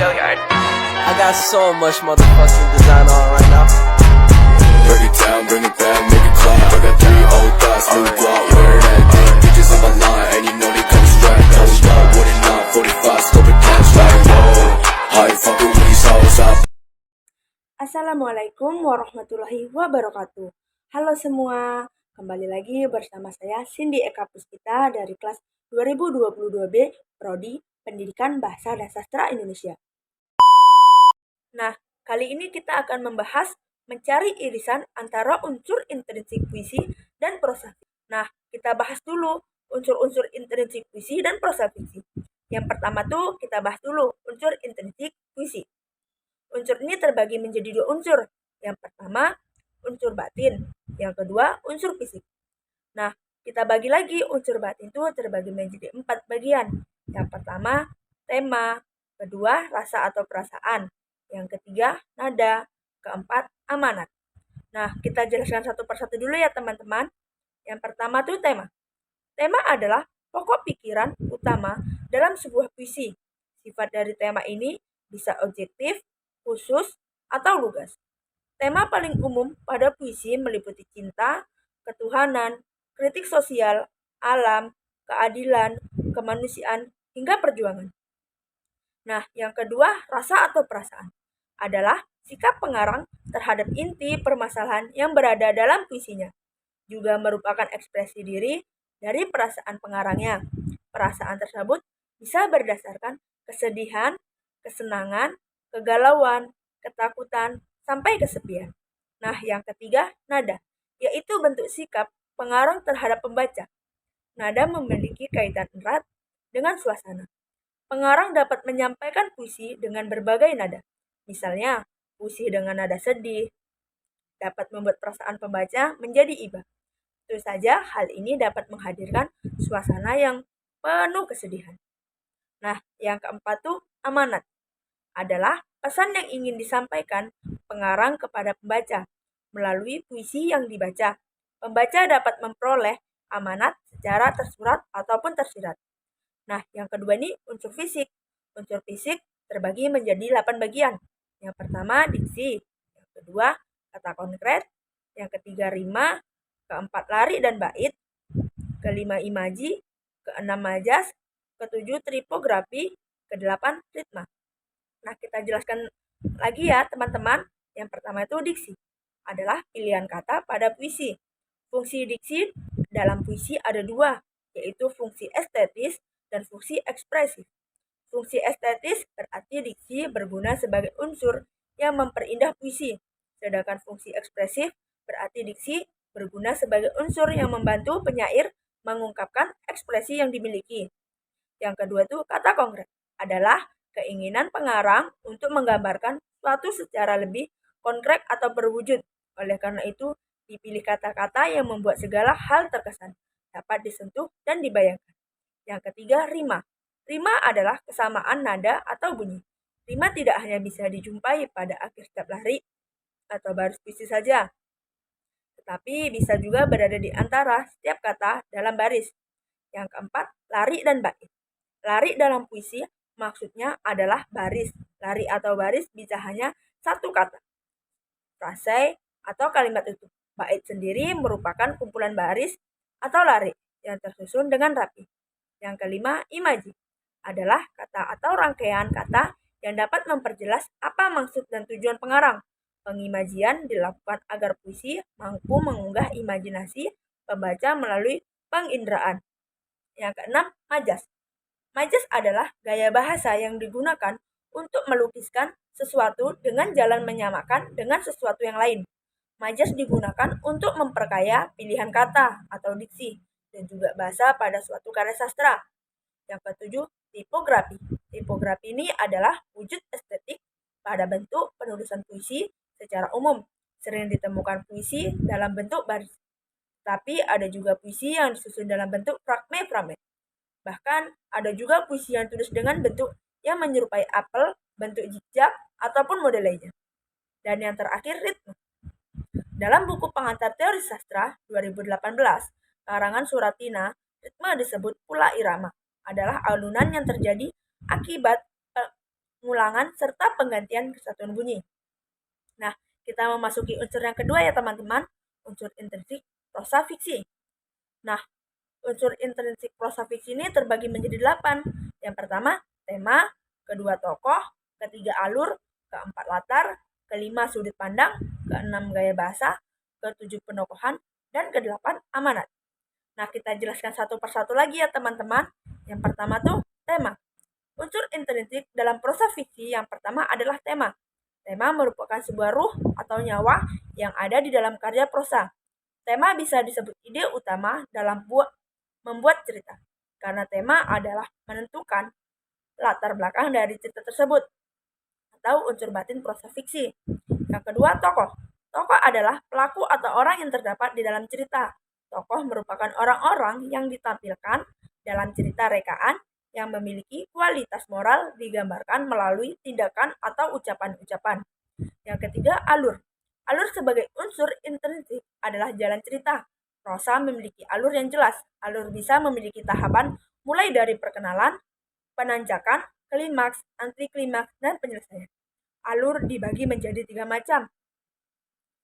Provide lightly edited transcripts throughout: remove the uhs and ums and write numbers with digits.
I got so much motherfucking design on right now. Break it down, bring it back, make it clap. I got 3 old thoughts, new guap, wear that thing. Bitches on my line, and you know they come strapped. Hold up, what it not, 45, scope it cash like whoa. How you fucking with these hoes up? Assalamualaikum warahmatullahi wabarakatuh. Halo semua, kembali lagi bersama saya Cindy Eka Puspita dari kelas 2022B Prodi Pendidikan Bahasa dan Sastra Indonesia. Nah, kali ini kita akan membahas mencari irisan antara unsur intrinsik puisi dan prosa fiksi. Nah, kita bahas dulu unsur-unsur intrinsik puisi dan prosa fiksi. Yang pertama tuh kita bahas dulu unsur intrinsik puisi. Unsur ini terbagi menjadi 2 unsur. Yang pertama, unsur batin. Yang kedua, unsur fisik. Nah, kita bagi lagi unsur batin itu terbagi menjadi 4 bagian. Yang pertama, tema. Kedua, rasa atau perasaan. Yang ketiga, nada. Keempat, amanat. Nah, kita jelaskan satu persatu dulu ya teman-teman. Yang pertama tuh tema. Tema adalah pokok pikiran utama dalam sebuah puisi. Sifat dari tema ini bisa objektif, khusus, atau lugas. Tema paling umum pada puisi meliputi cinta, ketuhanan, kritik sosial, alam, keadilan, kemanusiaan, hingga perjuangan. Nah, yang kedua, rasa atau perasaan adalah sikap pengarang terhadap inti permasalahan yang berada dalam puisinya. Juga merupakan ekspresi diri dari perasaan pengarangnya. Perasaan tersebut bisa berdasarkan kesedihan, kesenangan, kegalauan, ketakutan, sampai kesepian. Nah, yang ketiga, nada, yaitu bentuk sikap pengarang terhadap pembaca. Nada memiliki kaitan erat dengan suasana. Pengarang dapat menyampaikan puisi dengan berbagai nada. Misalnya, puisi dengan nada sedih dapat membuat perasaan pembaca menjadi iba. Tentu saja hal ini dapat menghadirkan suasana yang penuh kesedihan. Nah, yang keempat tuh amanat. Adalah pesan yang ingin disampaikan pengarang kepada pembaca. Melalui puisi yang dibaca, pembaca dapat memperoleh amanat secara tersurat ataupun tersirat. Nah, yang kedua ini unsur fisik. Unsur fisik terbagi menjadi 8 bagian. Yang pertama, diksi. Yang kedua, kata konkret. Yang ketiga, rima. Keempat, lari dan bait. Kelima, imaji. Keenam, majas. Ketujuh, tripografi. Kedelapan, ritma. Nah, kita jelaskan lagi ya teman-teman. Yang pertama itu diksi. Adalah pilihan kata pada puisi. Fungsi diksi dalam puisi ada 2, yaitu fungsi estetis dan fungsi ekspresif. Fungsi estetis berarti diksi berguna sebagai unsur yang memperindah puisi. Sedangkan fungsi ekspresif berarti diksi berguna sebagai unsur yang membantu penyair mengungkapkan ekspresi yang dimiliki. Yang kedua itu kata konkret. Adalah keinginan pengarang untuk menggambarkan suatu secara lebih konkret atau berwujud. Oleh karena itu, dipilih kata-kata yang membuat segala hal terkesan, dapat disentuh dan dibayangkan. Yang ketiga, rima. Rima adalah kesamaan nada atau bunyi. Rima tidak hanya bisa dijumpai pada akhir setiap lari atau baris puisi saja, tetapi bisa juga berada di antara setiap kata dalam baris. Yang keempat, lari dan bait. Lari dalam puisi maksudnya adalah baris. Lari atau baris bisa hanya satu kata, frase, atau kalimat utuh. Bait sendiri merupakan kumpulan baris atau lari yang tersusun dengan rapi. Yang kelima, imaji. Adalah kata atau rangkaian kata yang dapat memperjelas apa maksud dan tujuan pengarang. Pengimajian dilakukan agar puisi mampu mengunggah imajinasi pembaca melalui penginderaan. Yang keenam, majas. Majas adalah gaya bahasa yang digunakan untuk melukiskan sesuatu dengan jalan menyamakan dengan sesuatu yang lain. Majas digunakan untuk memperkaya pilihan kata atau diksi dan juga bahasa pada suatu karya sastra. Yang ketujuh, tipografi. Tipografi ini adalah wujud estetik pada bentuk penulisan puisi secara umum. Sering ditemukan puisi dalam bentuk baris. Tapi ada juga puisi yang disusun dalam bentuk fragmen-fragmen. Bahkan ada juga puisi yang tulis dengan bentuk yang menyerupai apel, bentuk zigzag, ataupun model lainnya. Dan yang terakhir, ritme. Dalam buku Pengantar Teori Sastra 2018, karangan Suratina, ritme disebut pula irama. Adalah alunan yang terjadi akibat pengulangan, serta penggantian kesatuan bunyi. Nah, kita memasuki unsur yang kedua ya teman-teman, unsur intrinsik prosa fiksi. Nah, unsur intrinsik prosa fiksi ini terbagi menjadi 8. Yang pertama, tema, kedua tokoh, ketiga alur, keempat latar, kelima sudut pandang, keenam gaya bahasa, ketujuh penokohan, dan kedelapan amanat. Nah, kita jelaskan satu persatu lagi ya teman-teman. Yang pertama tuh tema. Unsur intrinsik dalam prosa fiksi yang pertama adalah tema. Tema merupakan sebuah ruh atau nyawa yang ada di dalam karya prosa. Tema bisa disebut ide utama dalam membuat cerita, karena tema adalah menentukan latar belakang dari cerita tersebut, atau unsur batin prosa fiksi. Yang kedua, tokoh. Tokoh adalah pelaku atau orang yang terdapat di dalam cerita. Tokoh merupakan orang-orang yang ditampilkan dalam cerita rekaan yang memiliki kualitas moral digambarkan melalui tindakan atau ucapan-ucapan. Yang ketiga, alur. Alur sebagai unsur intrinsik adalah jalan cerita. Prosa memiliki alur yang jelas. Alur bisa memiliki tahapan mulai dari perkenalan, penanjakan, klimaks, antiklimaks, dan penyelesaian. Alur dibagi menjadi 3 macam.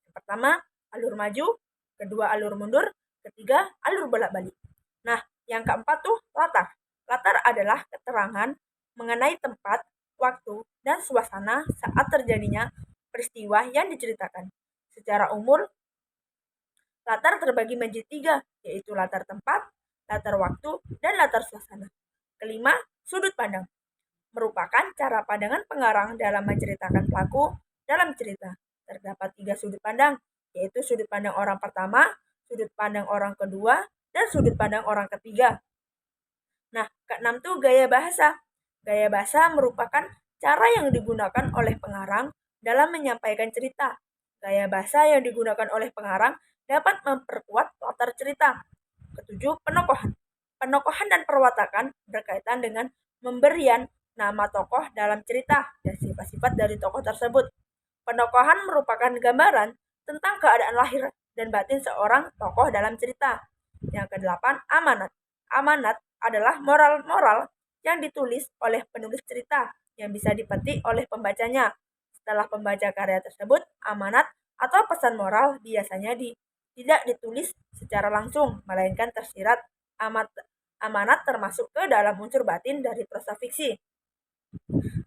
Yang pertama, alur maju, kedua alur mundur, ketiga alur bolak-balik. Nah, yang keempat tuh latar. Latar adalah keterangan mengenai tempat, waktu, dan suasana saat terjadinya peristiwa yang diceritakan. Secara umum, latar terbagi menjadi 3, yaitu latar tempat, latar waktu, dan latar suasana. Kelima, sudut pandang. Merupakan cara pandangan pengarang dalam menceritakan pelaku dalam cerita. Terdapat 3 sudut pandang, yaitu sudut pandang orang pertama, sudut pandang orang kedua, dan sudut pandang orang ketiga. Nah, keenam tuh gaya bahasa. Gaya bahasa merupakan cara yang digunakan oleh pengarang dalam menyampaikan cerita. Gaya bahasa yang digunakan oleh pengarang dapat memperkuat latar cerita. Ketujuh, penokohan. Penokohan dan perwatakan berkaitan dengan pemberian nama tokoh dalam cerita dan sifat-sifat dari tokoh tersebut. Penokohan merupakan gambaran tentang keadaan lahir dan batin seorang tokoh dalam cerita. Yang kedelapan, amanat. Amanat adalah moral-moral yang ditulis oleh penulis cerita yang bisa dipetik oleh pembacanya. Setelah pembaca karya tersebut, amanat atau pesan moral biasanya tidak ditulis secara langsung, melainkan tersirat. Amanat termasuk ke dalam unsur batin dari prosa fiksi.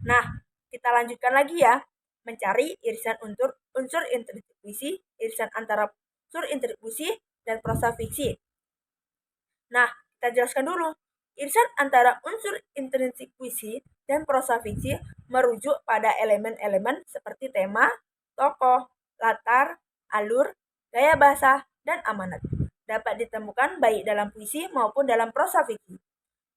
Nah, kita lanjutkan lagi ya, mencari irisan unsur intrinsik puisi, irisan antara unsur intrinsik puisi dan prosa fiksi. Nah, kita jelaskan dulu. Irisan antara unsur intrinsik puisi dan prosa fiksi merujuk pada elemen-elemen seperti tema, tokoh, latar, alur, gaya bahasa, dan amanat. Dapat ditemukan baik dalam puisi maupun dalam prosa fiksi.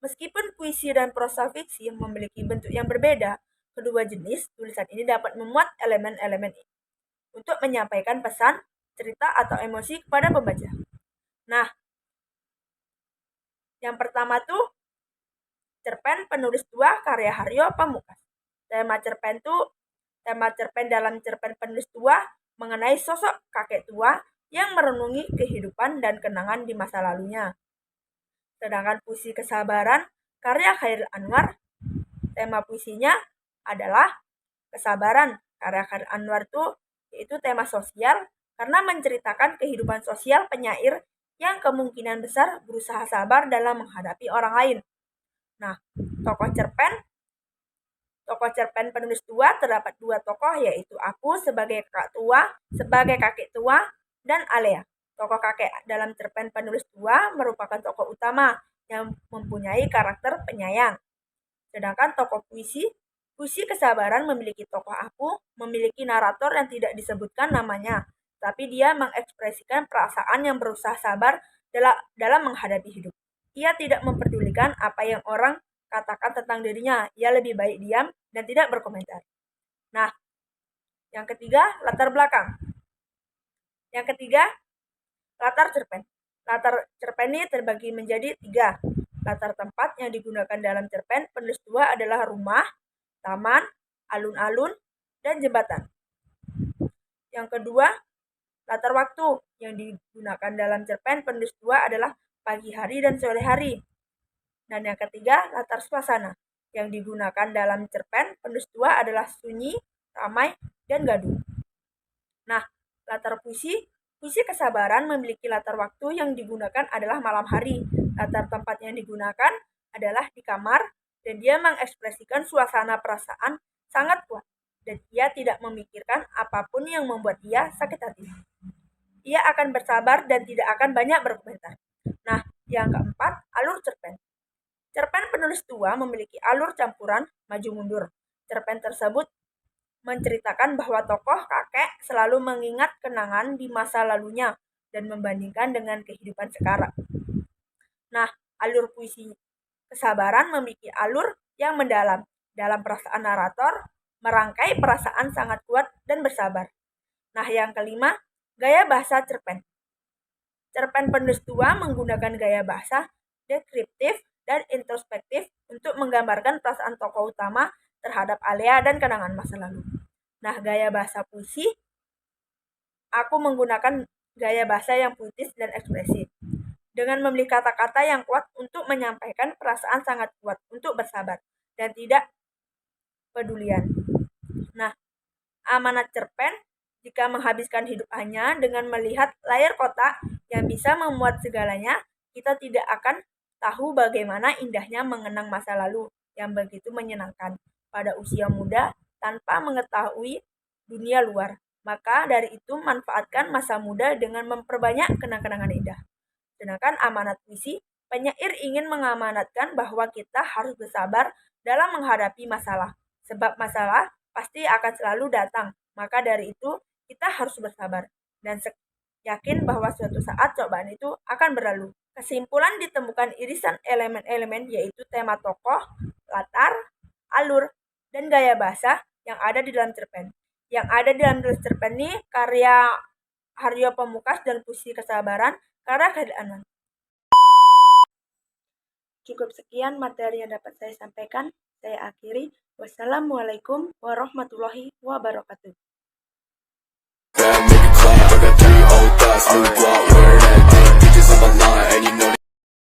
Meskipun puisi dan prosa fiksi memiliki bentuk yang berbeda, kedua jenis tulisan ini dapat memuat elemen-elemen ini untuk menyampaikan pesan, cerita, atau emosi kepada pembaca. Nah, yang pertama tuh cerpen penulis tua karya Haryo Pamungkas. Tema cerpen dalam cerpen penulis tua mengenai sosok kakek tua yang merenungi kehidupan dan kenangan di masa lalunya. Sedangkan puisi kesabaran karya Khairil Anwar, tema puisinya adalah kesabaran. Karya Khairil Anwar yaitu tema sosial karena menceritakan kehidupan sosial penyair yang kemungkinan besar berusaha sabar dalam menghadapi orang lain. Nah, tokoh cerpen penulis tua terdapat 2 tokoh, yaitu aku sebagai kakek tua, dan Alea. Tokoh kakek dalam cerpen penulis tua merupakan tokoh utama yang mempunyai karakter penyayang. Sedangkan tokoh puisi kesabaran memiliki tokoh aku, memiliki narator yang tidak disebutkan namanya, tapi dia mengekspresikan perasaan yang berusaha sabar dalam menghadapi hidup. Ia tidak memperdulikan apa yang orang katakan tentang dirinya. Ia lebih baik diam dan tidak berkomentar. Nah, yang ketiga, latar belakang. Yang ketiga, latar cerpen. Latar cerpen ini terbagi menjadi 3. Latar tempat yang digunakan dalam cerpen penulis tua adalah rumah, taman, alun-alun, dan jembatan. Yang kedua, latar waktu yang digunakan dalam cerpen penulis tua adalah pagi hari dan sore hari. Dan yang ketiga, latar suasana. yang digunakan dalam cerpen penulis tua adalah sunyi, ramai, dan gaduh. Nah, latar puisi kesabaran memiliki latar waktu yang digunakan adalah malam hari. Latar tempat yang digunakan adalah di kamar, dan dia mengekspresikan suasana perasaan sangat kuat, dan ia tidak memikirkan apapun yang membuat ia sakit hati. Ia akan bersabar dan tidak akan banyak berkomentar. Nah, yang keempat, alur cerpen. Cerpen penulis tua memiliki alur campuran maju mundur. Cerpen tersebut menceritakan bahwa tokoh kakek selalu mengingat kenangan di masa lalunya dan membandingkan dengan kehidupan sekarang. Nah, alur puisi kesabaran memiliki alur yang mendalam. Dalam perasaan narator, merangkai perasaan sangat kuat dan bersabar. Nah, yang kelima, gaya bahasa cerpen. Cerpen penulis tua menggunakan gaya bahasa deskriptif dan introspektif untuk menggambarkan perasaan tokoh utama terhadap Alea dan kenangan masa lalu. Nah, gaya bahasa puisi, aku menggunakan gaya bahasa yang puitis dan ekspresif, dengan memilih kata-kata yang kuat untuk menyampaikan perasaan sangat kuat untuk bersabar dan tidak pedulian. Nah, amanat cerpen, jika menghabiskan hidup hanya dengan melihat layar kotak yang bisa memuat segalanya, kita tidak akan tahu bagaimana indahnya mengenang masa lalu yang begitu menyenangkan pada usia muda tanpa mengetahui dunia luar. Maka dari itu manfaatkan masa muda dengan memperbanyak kenang-kenangan indah. Sedangkan amanat puisi, penyair ingin mengamanatkan bahwa kita harus bersabar dalam menghadapi masalah. Sebab masalah pasti akan selalu datang. Maka dari itu kita harus bersabar dan yakin bahwa suatu saat cobaan itu akan berlalu. Kesimpulan ditemukan irisan elemen-elemen yaitu tema tokoh, latar, alur, dan gaya bahasa yang ada di dalam cerpen. Yang ada di dalam cerpen ini karya Haryo Pemukas dan puisi kesabaran karya Khairil Anwar. Cukup sekian materi yang dapat saya sampaikan. Saya akhiri. Wassalamualaikum warahmatullahi wabarakatuh. Make it clap, I got 3 old thoughts, new block.